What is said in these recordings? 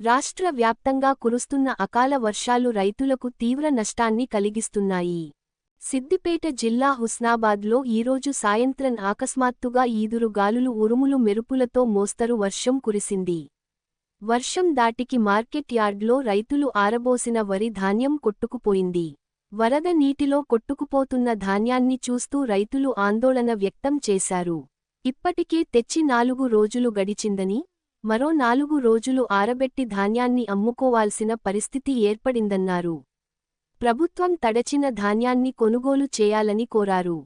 రాష్ట్ర వ్యాప్తంగా కురుస్తున్న అకాల వర్షాలు రైతులకు తీవ్ర నష్టాన్ని కలిగిస్తున్నాయి. సిద్దిపేట జిల్లా హుస్నాబాద్లో ఈరోజు సాయంత్రం అకస్మాత్తుగా ఈదురు గాలులు ఉరుములు మెరుపులతో మోస్తరు వర్షం కురిసింది. వర్షం దాటికి మార్కెట్ యార్డ్లో రైతులు ఆరబోసిన వరి ధాన్యం కొట్టుకుపోయింది. వరద నీటిలో కొట్టుకుపోతున్న ధాన్యాన్ని చూస్తూ రైతులు ఆందోళన వ్యక్తం చేశారు. ఇప్పటికే తెచ్చి 4 రోజులు గడిచిందని, మరో 4 రోజులు ఆరబెట్టి ధాన్యాన్ని అమ్ముకోవాల్సిన పరిస్థితి ఏర్పడిందన్నారు. ప్రభుత్వం తడచిన ధాన్యాన్ని కొనుగోలు చేయాలని కోరారు.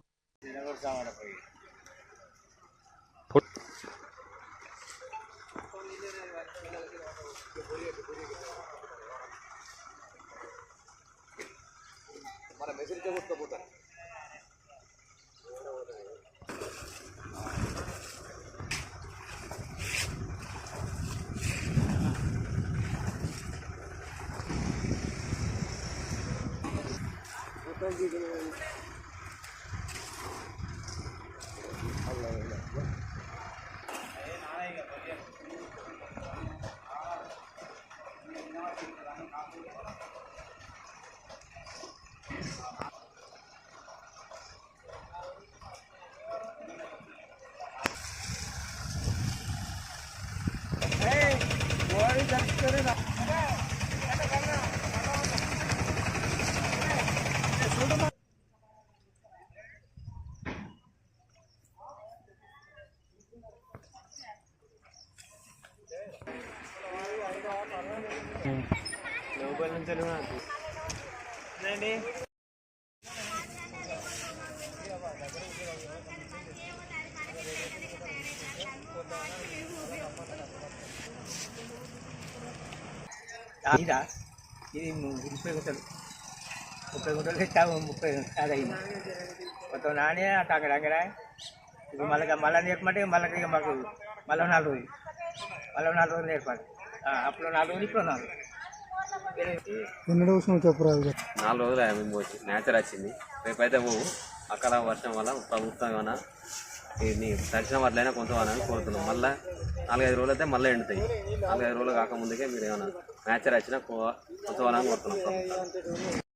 ఇది 30 గుంటలు 30 గుంటలు పెట్టాము. 30 అది అయింది మొత్తం నానే అక్కడ అక్కడ. ఇప్పుడు మళ్ళీ నేర్పమంటే మళ్ళీ మాకు మళ్ళీ 4 రోజులు నేర్పాలి. అప్పుడు 4 రోజులు ఇప్పుడు 4 రోజులు మేము వచ్చి నేచర్ వచ్చింది. రేపైతే పోవు అక్కడ వర్షం వల్ల ప్రభుత్వం ఏమైనా ఇది తడిచిన వాటిలైనా కొంతమని కోరుతున్నాం. మళ్ళీ 4-5 రోజులు అయితే మళ్ళీ ఎండుతాయి. 4-5 రోజులు కాకముందుకే మీరు ఏమైనా నేచర్ వచ్చినా కొంతమని కోరుతున్నాం.